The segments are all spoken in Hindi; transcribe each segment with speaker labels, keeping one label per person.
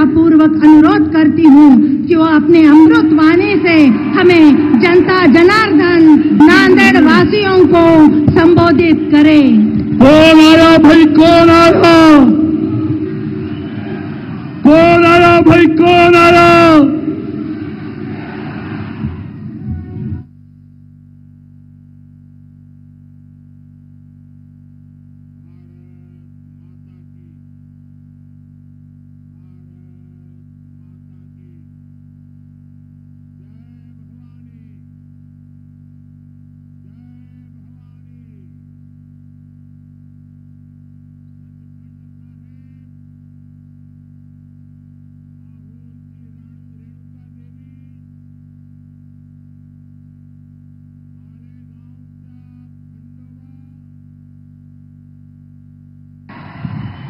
Speaker 1: विनम्रता पूर्वक अनुरोध करती हूँ कि वो अपने अमृत वाणी से हमें जनता जनार्दन नांदेड़ वासियों को संबोधित करे।
Speaker 2: कौन आया भाई, कौन आया, कौन आया भाई, कौन आया?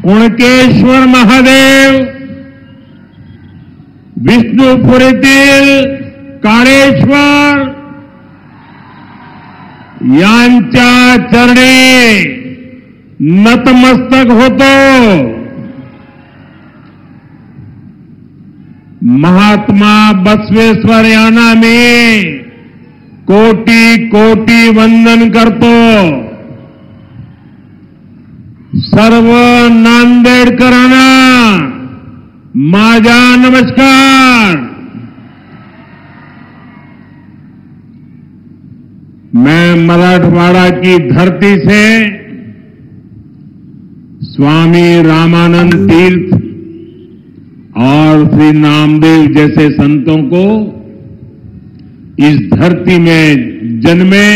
Speaker 2: उनकेश्वर महादेव, विष्णुपुरीतील काळेश्वर यांच्या चरणी नतमस्तक होतो। महात्मा बसवेश्वर यांना मी कोटी कोटी वंदन करतो। सर्व नांदेडकरांना माझा नमस्कार। मैं मराठवाड़ा की धरती से स्वामी रामानंद तीर्थ और श्री नामदेव जैसे संतों को इस धरती में जन्मे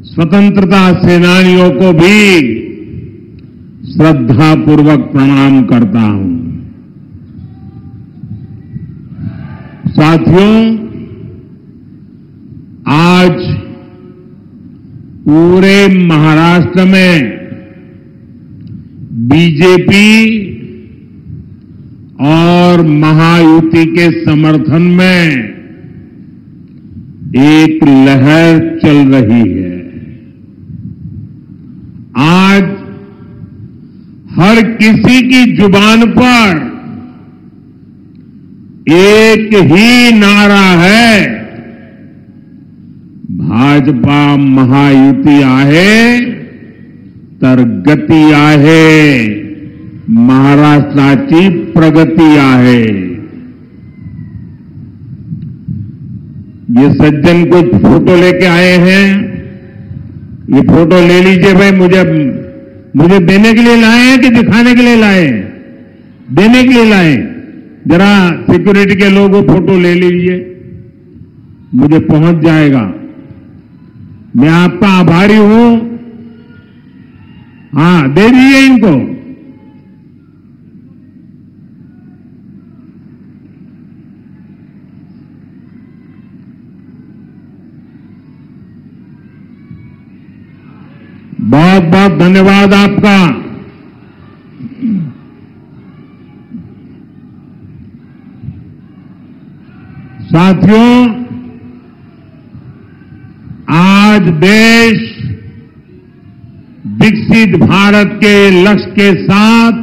Speaker 2: स्वतंत्रता सेनानियों को भी श्रद्धापूर्वक प्रणाम करता हूं। साथियों, आज पूरे महाराष्ट्र में बीजेपी और महायुति के समर्थन में एक लहर चल रही है। आज हर किसी की जुबान पर एक ही नारा है, भाजपा महायुति आहे तर गती आहे, महाराष्ट्राची प्रगती आहे। ये सज्जन कुछ फोटो लेके आए हैं, ये फोटो ले लीजिए भाई। मुझे देने के लिए लाए हैं कि दिखाने के लिए लाए हैं? देने के लिए लाए। जरा सिक्योरिटी के लोग वो फोटो ले लीजिए, मुझे पहुंच जाएगा। मैं आपका आभारी हूं। हाँ, दे दीजिए इनको। बहुत बहुत धन्यवाद आपका। साथियों, आज देश विकसित भारत के लक्ष्य के साथ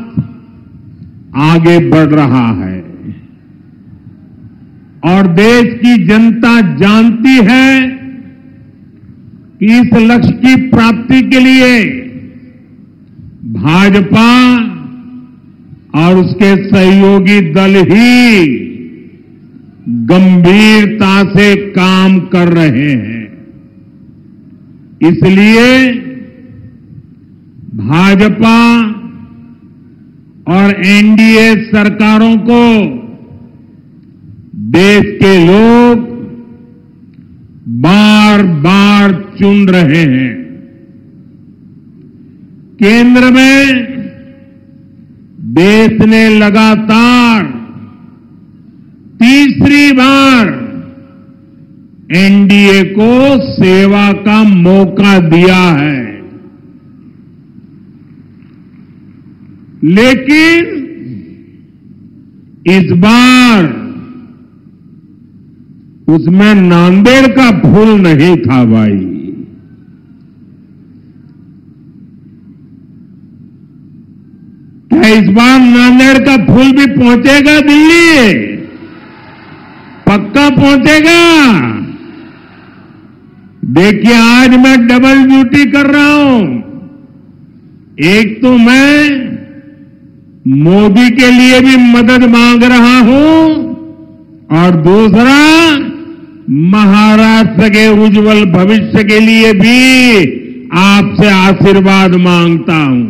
Speaker 2: आगे बढ़ रहा है और देश की जनता जानती है कि इस लक्ष्य की प्राप्ति के लिए भाजपा और उसके सहयोगी दल ही गंभीरता से काम कर रहे हैं। इसलिए भाजपा और एनडीए सरकारों को देश के लोग बार बार चुन रहे हैं। केंद्र में देश ने लगातार तीसरी बार एनडीए को सेवा का मौका दिया है, लेकिन इस बार उसमें नांदेड़ का फूल नहीं था भाई। क्या इस बार नांदेड़ का फूल भी पहुंचेगा दिल्ली? पक्का पहुंचेगा। देखिए, आज मैं डबल ड्यूटी कर रहा हूं। एक तो मैं मोदी के लिए भी मदद मांग रहा हूं और दूसरा महाराष्ट्र के उज्जवल भविष्य के लिए भी आपसे आशीर्वाद मांगता हूं।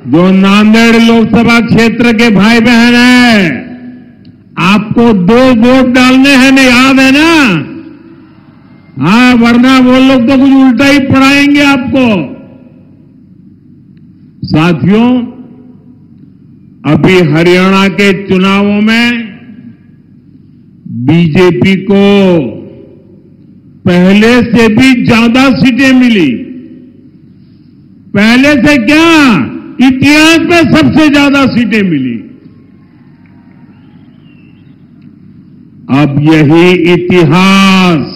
Speaker 2: जो नांदेड़ लोकसभा क्षेत्र के भाई बहन हैं, आपको 2 वोट डालने हैं ना, याद है ना? हाँ, वरना वो लोग तो कुछ उल्टा ही पढ़ाएंगे आपको। साथियों, अभी हरियाणा के चुनावों में बीजेपी को पहले से भी ज्यादा सीटें मिली। पहले से क्या, इतिहास में सबसे ज्यादा सीटें मिली। अब यही इतिहास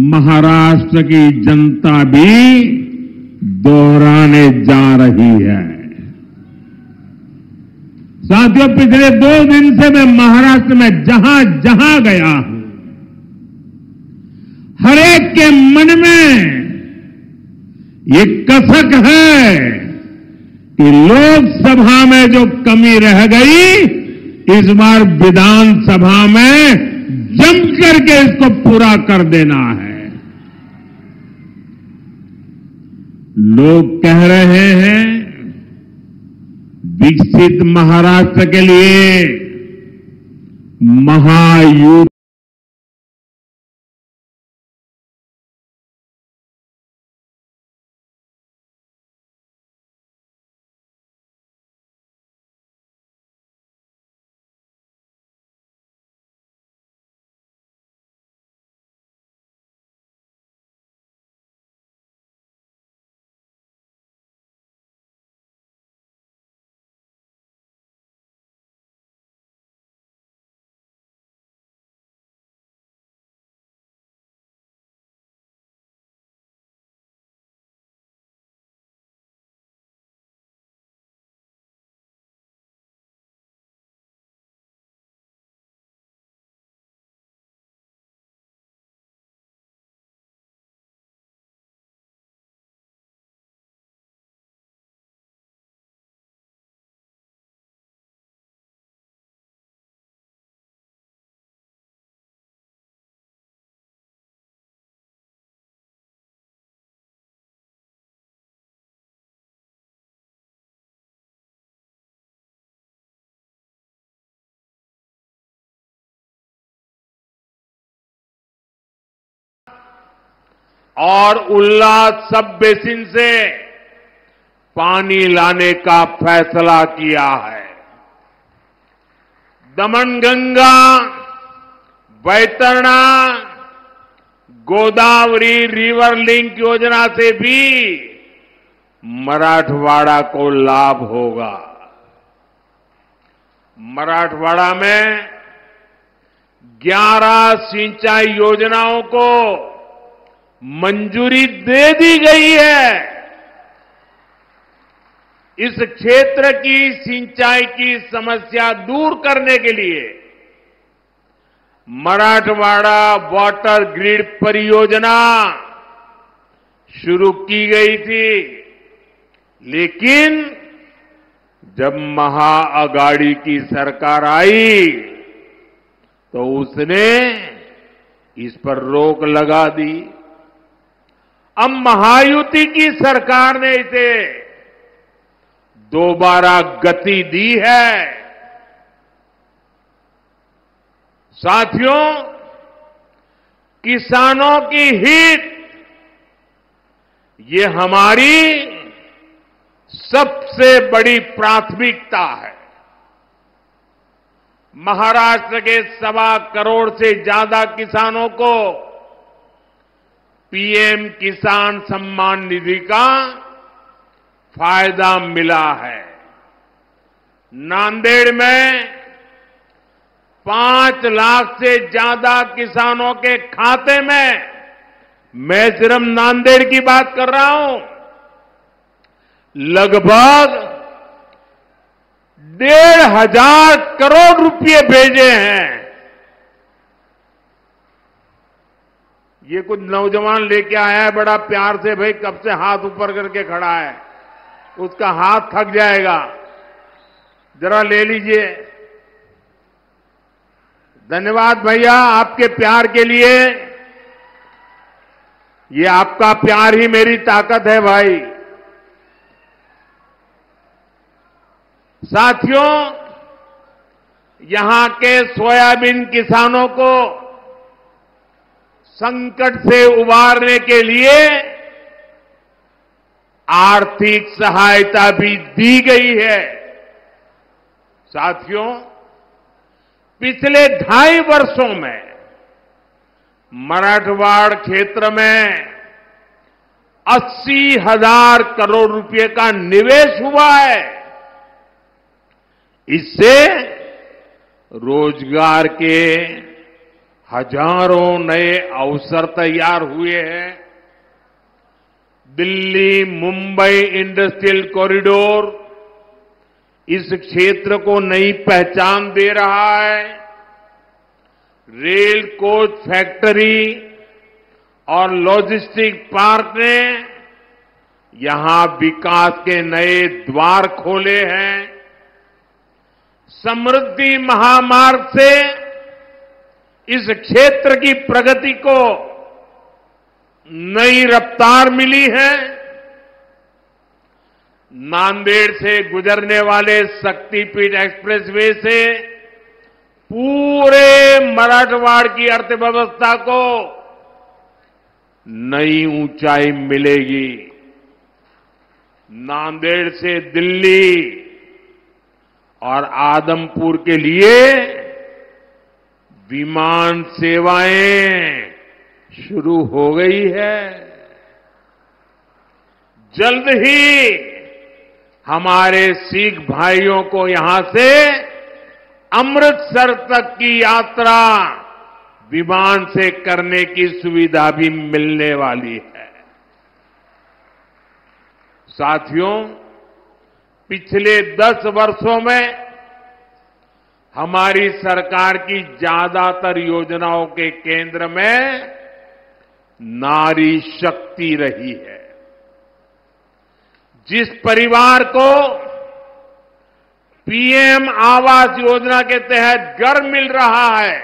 Speaker 2: महाराष्ट्र की जनता भी दोहराने जा रही है। साथियों, पिछले 2 दिन से मैं महाराष्ट्र में जहां जहां गया हूं, हर एक के मन में ये कसक है कि लोकसभा में जो कमी रह गई, इस बार विधानसभा में जम करके इसको पूरा कर देना है। लोग कह रहे हैं विकसित महाराष्ट्र के लिए महायुति और उल्लास सब बेसिन से पानी लाने का फैसला किया है। दमनगंगा, बैतरणी, गोदावरी रिवर लिंक योजना से भी मराठवाड़ा को लाभ होगा। मराठवाड़ा में 11 सिंचाई योजनाओं को मंजूरी दे दी गई है। इस क्षेत्र की सिंचाई की समस्या दूर करने के लिए मराठवाड़ा वाटर ग्रिड परियोजना शुरू की गई थी, लेकिन जब महाअगाड़ी की सरकार आई तो उसने इस पर रोक लगा दी। अब महायुति की सरकार ने इसे दोबारा गति दी है। साथियों, किसानों की हित ये हमारी सबसे बड़ी प्राथमिकता है। महाराष्ट्र के 1.25 करोड़ से ज्यादा किसानों को पीएम किसान सम्मान निधि का फायदा मिला है। नांदेड़ में 5 लाख से ज्यादा किसानों के खाते में मैं सिर्फ नांदेड़ की बात कर रहा हूं। लगभग 1,500 करोड़ रुपए भेजे हैं। ये कुछ नौजवान लेके आया है बड़ा प्यार से, भाई कब से हाथ ऊपर करके खड़ा है, उसका हाथ थक जाएगा, जरा ले लीजिए। धन्यवाद भैया आपके प्यार के लिए। ये आपका प्यार ही मेरी ताकत है भाई। साथियों, यहां के सोयाबीन किसानों को संकट से उबारने के लिए आर्थिक सहायता भी दी गई है। साथियों, पिछले 2.5 वर्षों में मराठवाड़ क्षेत्र में 80,000 करोड़ रुपए का निवेश हुआ है। इससे रोजगार के हजारों नए अवसर तैयार हुए हैं। दिल्ली मुंबई इंडस्ट्रियल कॉरिडोर इस क्षेत्र को नई पहचान दे रहा है। रेल कोच फैक्ट्री और लॉजिस्टिक पार्क ने यहां विकास के नए द्वार खोले हैं। समृद्धि महामार्ग से इस क्षेत्र की प्रगति को नई रफ्तार मिली है। नांदेड़ से गुजरने वाले शक्तिपीठ एक्सप्रेसवे से पूरे मराठवाड़ की अर्थव्यवस्था को नई ऊंचाई मिलेगी। नांदेड़ से दिल्ली और आदमपुर के लिए विमान सेवाएं शुरू हो गई है। जल्द ही हमारे सिख भाइयों को यहां से अमृतसर तक की यात्रा विमान से करने की सुविधा भी मिलने वाली है। साथियों, पिछले 10 वर्षों में हमारी सरकार की ज्यादातर योजनाओं के केंद्र में नारी शक्ति रही है। जिस परिवार को पीएम आवास योजना के तहत घर मिल रहा है,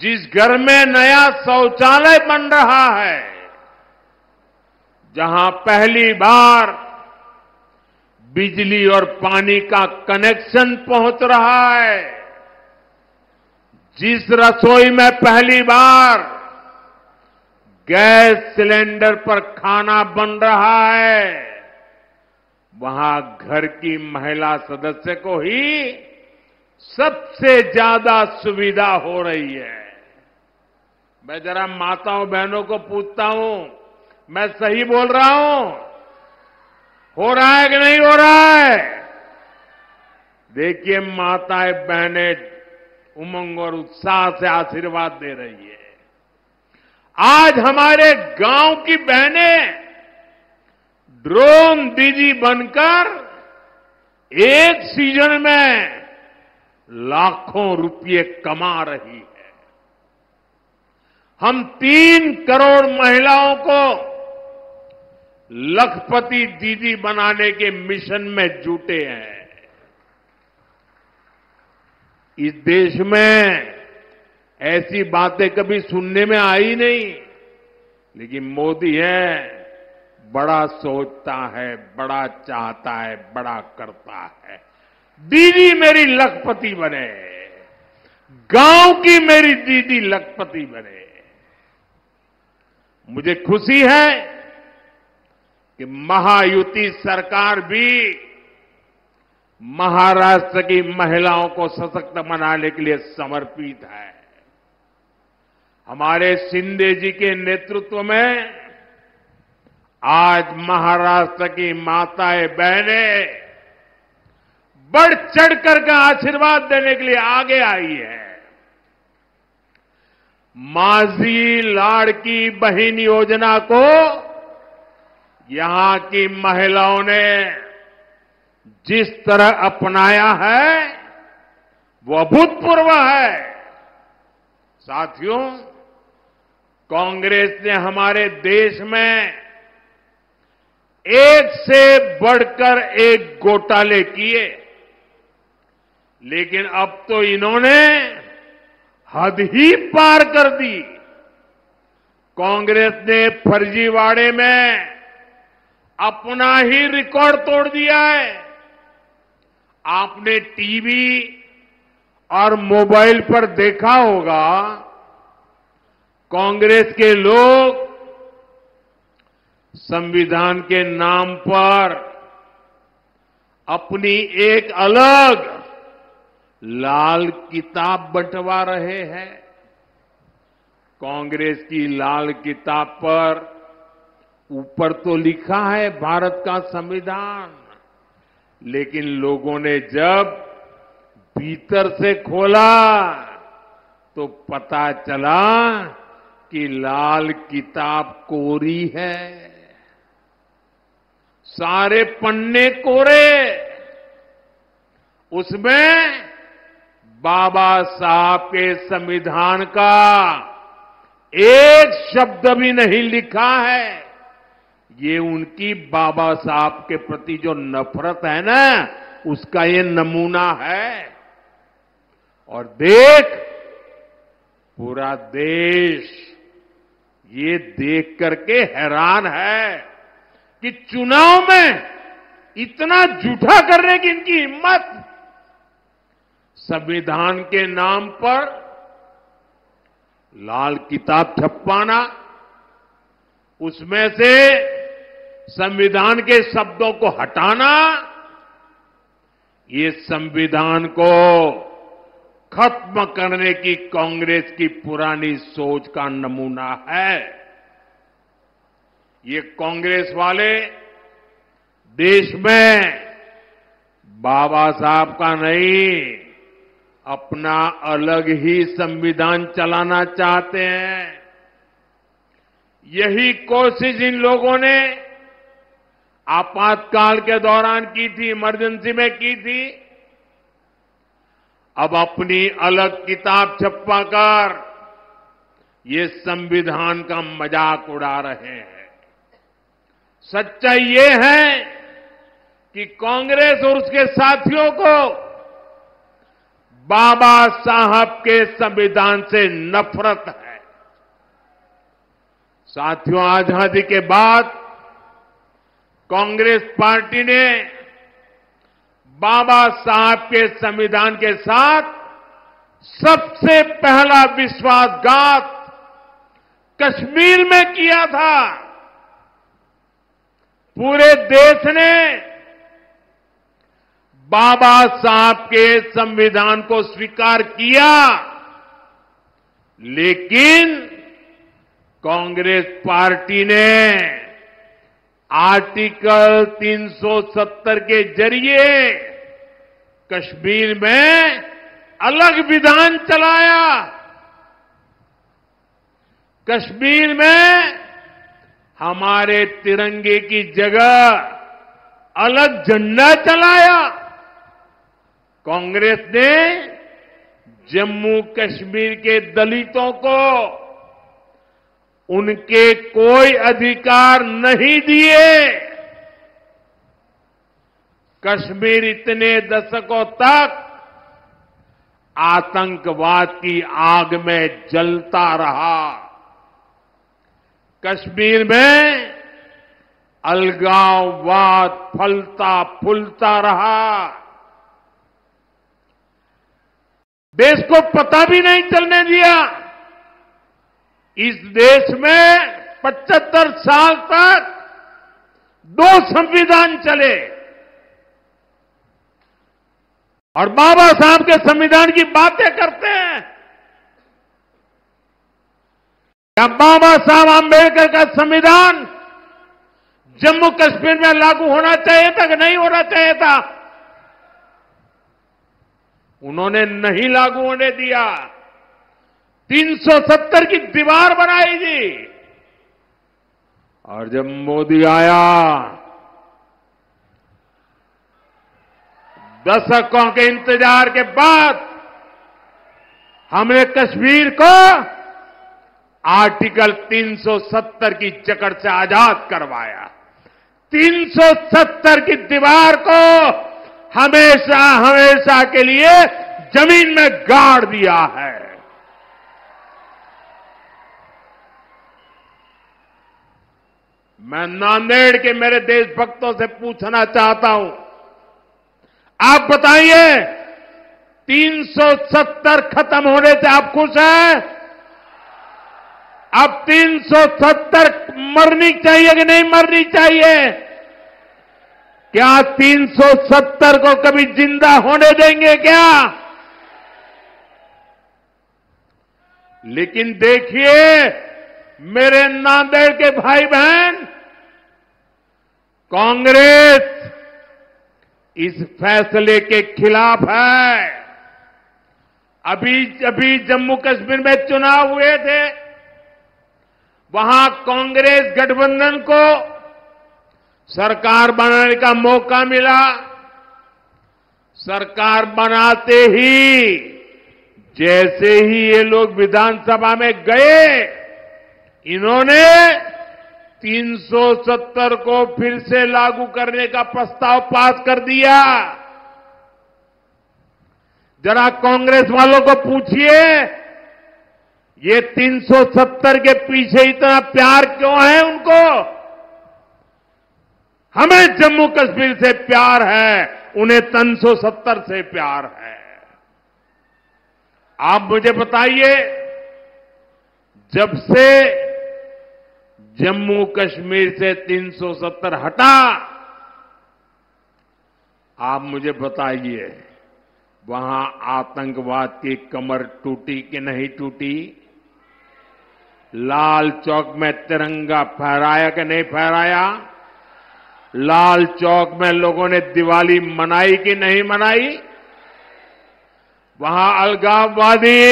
Speaker 2: जिस घर में नया शौचालय बन रहा है, जहां पहली बार बिजली और पानी का कनेक्शन पहुंच रहा है, जिस रसोई में पहली बार गैस सिलेंडर पर खाना बन रहा है, वहां घर की महिला सदस्य को ही सबसे ज्यादा सुविधा हो रही है। मैं जरा माताओं बहनों को पूछता हूं, मैं सही बोल रहा हूं? हो रहा है कि नहीं हो रहा है? देखिए, माताएं बहनें उमंग और उत्साह से आशीर्वाद दे रही है। आज हमारे गांव की बहनें ड्रोन दीदी बनकर एक सीजन में लाखों रुपये कमा रही है। हम 3 करोड़ महिलाओं को लखपति दीदी बनाने के मिशन में जुटे हैं। इस देश में ऐसी बातें कभी सुनने में आई नहीं, लेकिन मोदी है, बड़ा सोचता है, बड़ा चाहता है, बड़ा करता है। दीदी मेरी लखपति बने, गांव की मेरी दीदी लखपति बने। मुझे खुशी है कि महायुति सरकार भी महाराष्ट्र की महिलाओं को सशक्त बनाने के लिए समर्पित है। हमारे शिंदे जी के नेतृत्व में आज महाराष्ट्र की माताएं बहनें बढ़ चढ़कर के आशीर्वाद देने के लिए आगे आई है। माझी लाड़की बहन योजना को यहां की महिलाओं ने जिस तरह अपनाया है वो अभूतपूर्व है। साथियों, कांग्रेस ने हमारे देश में एक से बढ़कर एक घोटाले किए, लेकिन अब तो इन्होंने हद ही पार कर दी। कांग्रेस ने फर्जीवाड़े में अपना ही रिकॉर्ड तोड़ दिया है। आपने टीवी और मोबाइल पर देखा होगा, कांग्रेस के लोग संविधान के नाम पर अपनी एक अलग लाल किताब बंटवा रहे हैं। कांग्रेस की लाल किताब पर ऊपर तो लिखा है भारत का संविधान, लेकिन लोगों ने जब भीतर से खोला तो पता चला कि लाल किताब कोरी है। सारे पन्ने कोरे, उसमें बाबा साहब के संविधान का एक शब्द भी नहीं लिखा है। ये उनकी बाबा साहब के प्रति जो नफरत है ना, उसका ये नमूना है। और देख, पूरा देश ये देख करके हैरान है कि चुनाव में इतना झूठा करने की इनकी हिम्मत। संविधान के नाम पर लाल किताब छपवाना, उसमें से संविधान के शब्दों को हटाना, ये संविधान को खत्म करने की कांग्रेस की पुरानी सोच का नमूना है। ये कांग्रेस वाले देश में बाबा साहब का नहीं, अपना अलग ही संविधान चलाना चाहते हैं। यही कोशिश इन लोगों ने आपातकाल के दौरान की थी, इमरजेंसी में की थी। अब अपनी अलग किताब छपवाकर ये संविधान का मजाक उड़ा रहे हैं। सच्चाई ये है कि कांग्रेस और उसके साथियों को बाबा साहब के संविधान से नफरत है। साथियों, आजादी के बाद कांग्रेस पार्टी ने बाबा साहब के संविधान के साथ सबसे पहला विश्वासघात कश्मीर में किया था। पूरे देश ने बाबा साहब के संविधान को स्वीकार किया, लेकिन कांग्रेस पार्टी ने आर्टिकल 370 के जरिए कश्मीर में अलग विधान चलाया। कश्मीर में हमारे तिरंगे की जगह अलग झंडा चलाया। कांग्रेस ने जम्मू कश्मीर के दलितों को उनके कोई अधिकार नहीं दिए। कश्मीर इतने दशकों तक आतंकवाद की आग में जलता रहा। कश्मीर में अलगाववाद फलता फूलता रहा। देश को पता भी नहीं चलने दिया। इस देश में 75 साल तक 2 संविधान चले और बाबा साहब के संविधान की बातें करते हैं। क्या बाबा साहब आंबेडकर का संविधान जम्मू कश्मीर में लागू होना चाहिए था कि नहीं होना चाहिए था? उन्होंने नहीं लागू होने दिया। 370 की दीवार बनाई थी। और जब मोदी आया, दशकों के इंतजार के बाद हमने कश्मीर को आर्टिकल 370 की जकड़ से आजाद करवाया। 370 की दीवार को हमेशा हमेशा के लिए जमीन में गाड़ दिया है। मैं नांदेड़ के मेरे देशभक्तों से पूछना चाहता हूं, आप बताइए 370 खत्म होने से आप खुश हैं? अब 370 मरनी चाहिए कि नहीं मरनी चाहिए? क्या 370 को कभी जिंदा होने देंगे क्या? लेकिन देखिए मेरे नांदेड़ के भाई बहन, कांग्रेस इस फैसले के खिलाफ है। अभी जम्मू कश्मीर में चुनाव हुए थे, वहां कांग्रेस गठबंधन को सरकार बनाने का मौका मिला। सरकार बनाते ही जैसे ही ये लोग विधानसभा में गए, इन्होंने 370 को फिर से लागू करने का प्रस्ताव पास कर दिया। जरा कांग्रेस वालों को पूछिए, ये 370 के पीछे इतना प्यार क्यों है उनको? हमें जम्मू कश्मीर से प्यार है, उन्हें 370 से प्यार है। आप मुझे बताइए, जब से जम्मू कश्मीर से 370 हटा, आप मुझे बताइए वहां आतंकवाद की कमर टूटी कि नहीं टूटी? लाल चौक में तिरंगा फहराया कि नहीं फहराया? लाल चौक में लोगों ने दिवाली मनाई कि नहीं मनाई? वहां अलगाववादी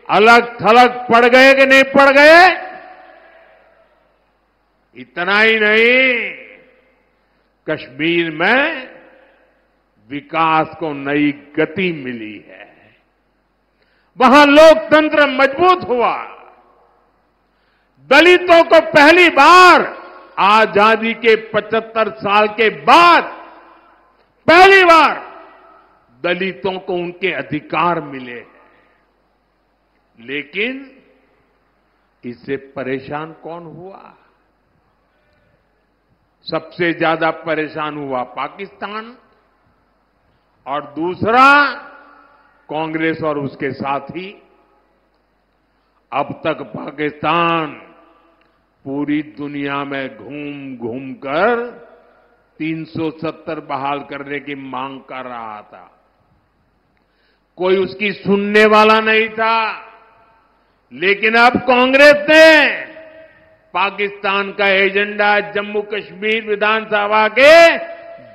Speaker 2: अलग थलग पड़ गए कि नहीं पड़ गए? इतना ही नहीं, कश्मीर में विकास को नई गति मिली है। वहां लोकतंत्र मजबूत हुआ। दलितों को पहली बार आजादी के 75 साल के बाद पहली बार दलितों को उनके अधिकार मिले हैं। लेकिन इससे परेशान कौन हुआ? सबसे ज्यादा परेशान हुआ पाकिस्तान, और दूसरा कांग्रेस और उसके साथी। अब तक पाकिस्तान पूरी दुनिया में घूम घूम कर 370 बहाल करने की मांग कर रहा था। कोई उसकी सुनने वाला नहीं था। लेकिन अब कांग्रेस ने पाकिस्तान का एजेंडा जम्मू कश्मीर विधानसभा के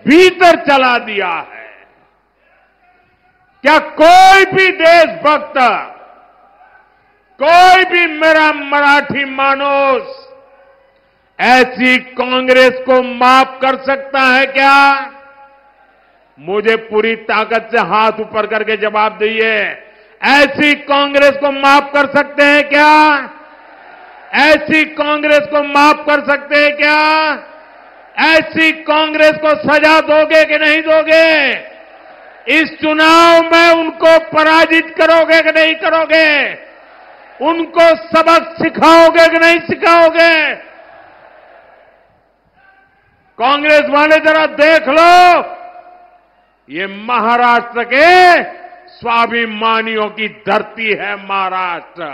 Speaker 2: भीतर चला दिया है। क्या कोई भी देशभक्त, कोई भी मेरा मराठी मानुस ऐसी कांग्रेस को माफ कर सकता है क्या? मुझे पूरी ताकत से हाथ ऊपर करके जवाब दीजिए। ऐसी कांग्रेस को माफ कर सकते हैं क्या? ऐसी कांग्रेस को माफ कर सकते हैं क्या? ऐसी कांग्रेस को सजा दोगे कि नहीं दोगे? इस चुनाव में उनको पराजित करोगे कि नहीं करोगे? उनको सबक सिखाओगे कि नहीं सिखाओगे? कांग्रेस वाले जरा देख लो, ये महाराष्ट्र के स्वाभिमानियों की धरती है। महाराष्ट्र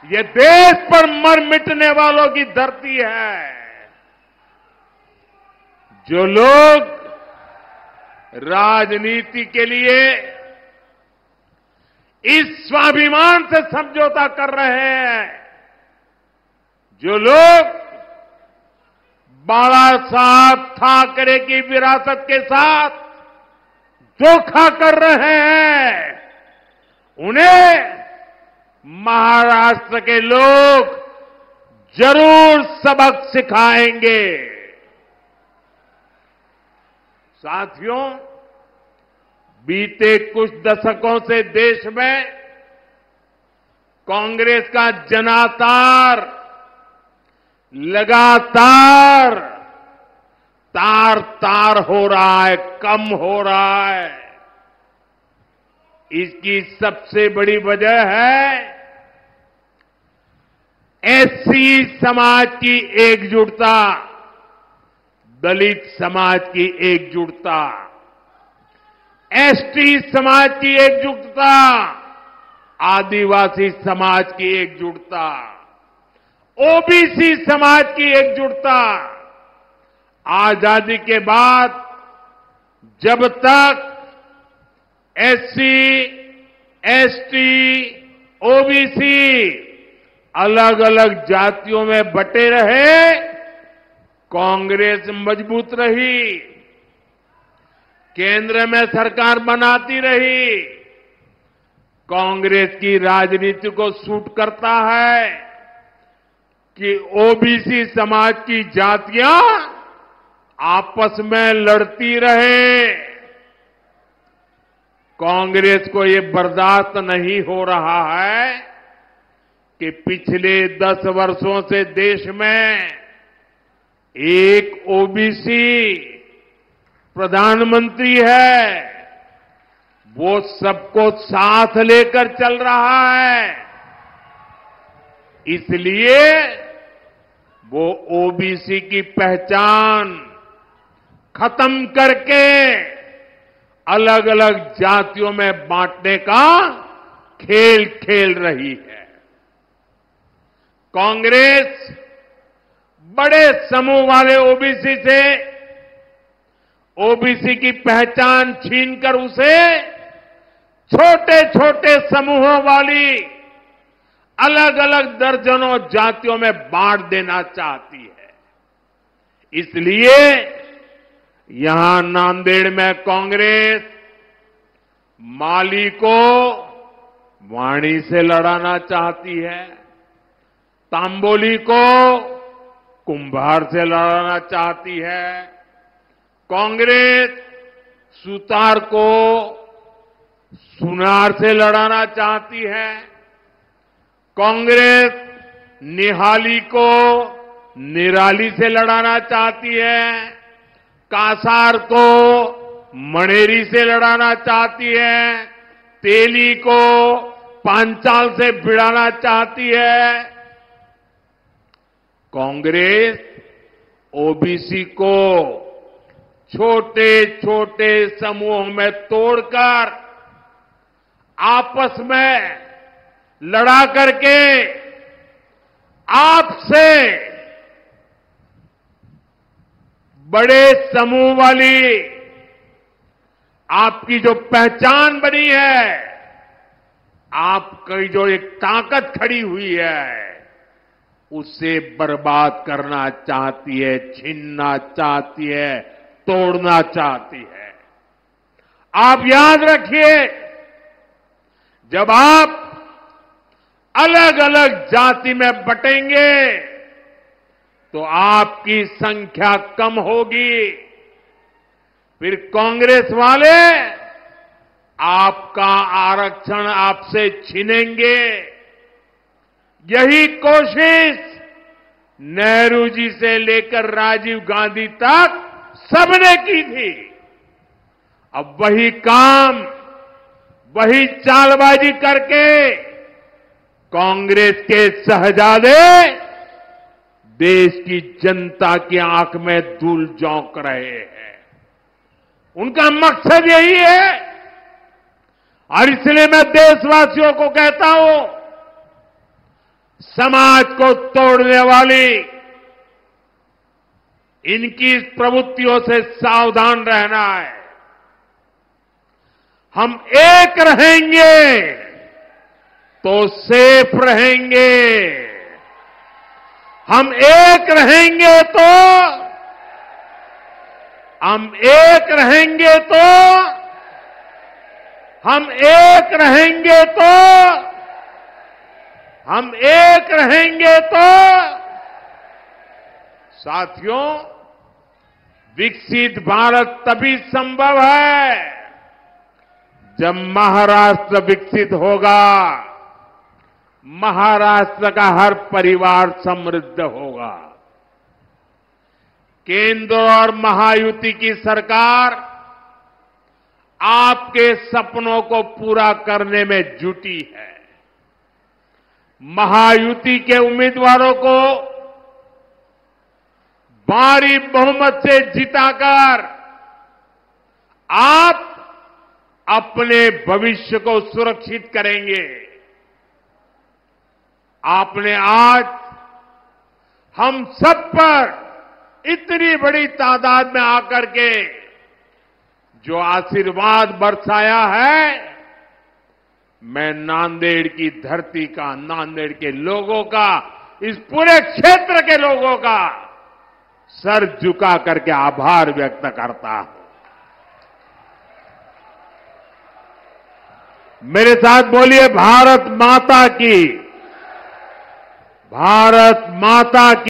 Speaker 2: ये देश पर मर मिटने वालों की धरती है। जो लोग राजनीति के लिए इस स्वाभिमान से समझौता कर रहे हैं, जो लोग बाला साहब ठाकरे की विरासत के साथ धोखा कर रहे हैं, उन्हें महाराष्ट्र के लोग जरूर सबक सिखाएंगे। साथियों, बीते कुछ दशकों से देश में कांग्रेस का जनाधार लगातार तार तार हो रहा है, कम हो रहा है। इसकी सबसे बड़ी वजह है एससी समाज की एकजुटता, दलित समाज की एकजुटता, एसटी समाज की एकजुटता, आदिवासी समाज की एकजुटता, ओबीसी समाज की एकजुटता। आजादी के बाद जब तक एससी, एसटी, ओबीसी अलग अलग जातियों में बटे रहे, कांग्रेस मजबूत रही, केंद्र में सरकार बनाती रही। कांग्रेस की राजनीति को सूट करता है कि ओबीसी समाज की जातियां आपस में लड़ती रहे। कांग्रेस को ये बर्दाश्त नहीं हो रहा है कि पिछले 10 वर्षों से देश में एक ओबीसी प्रधानमंत्री है, वो सबको साथ लेकर चल रहा है। इसलिए वो ओबीसी की पहचान खत्म करके अलग अलग जातियों में बांटने का खेल खेल रही है। कांग्रेस बड़े समूह वाले ओबीसी से ओबीसी की पहचान छीनकर उसे छोटे छोटे समूहों वाली अलग अलग दर्जनों जातियों में बांट देना चाहती है। इसलिए यहां नांदेड़ में कांग्रेस माली को वाणी से लड़ाना चाहती है, तांबोली को कुंभार से लड़ाना चाहती है, कांग्रेस सुतार को सुनार से लड़ाना चाहती है, कांग्रेस निहाली को निराली से लड़ाना चाहती है, कासार को मणेरी से लड़ाना चाहती है, तेली को पांचाल से भिड़ाना चाहती है। कांग्रेस ओबीसी को छोटे छोटे समूहों में तोड़कर आपस में लड़ा करके आपसे बड़े समूह वाली आपकी जो पहचान बनी है, आपकी जो एक ताकत खड़ी हुई है, उसे बर्बाद करना चाहती है, छीनना चाहती है, तोड़ना चाहती है। आप याद रखिए, जब आप अलग अलग जाति में बटेंगे तो आपकी संख्या कम होगी, फिर कांग्रेस वाले आपका आरक्षण आपसे छीनेंगे। यही कोशिश नेहरू जी से लेकर राजीव गांधी तक सबने की थी। अब वही काम, वही चालबाजी करके कांग्रेस के शहजादे देश की जनता की आंख में धूल झोंक रहे हैं। उनका मकसद यही है, और इसलिए मैं देशवासियों को कहता हूं, समाज को तोड़ने वाली इनकी प्रवृत्तियों से सावधान रहना है। हम एक रहेंगे तो सेफ रहेंगे, हम एक रहेंगे तो हम एक रहेंगे तो साथियों, विकसित भारत तभी संभव है जब महाराष्ट्र विकसित होगा, महाराष्ट्र का हर परिवार समृद्ध होगा। केंद्र और महायुति की सरकार आपके सपनों को पूरा करने में जुटी है। महायुति के उम्मीदवारों को भारी बहुमत से जिताकर आप अपने भविष्य को सुरक्षित करेंगे। आपने आज हम सब पर इतनी बड़ी तादाद में आकर के जो आशीर्वाद बरसाया है, मैं नांदेड़ की धरती का, नांदेड़ के लोगों का, इस पूरे क्षेत्र के लोगों का सर झुका करके आभार व्यक्त करता हूं। मेरे साथ बोलिए, भारत माता की, भारत माता की।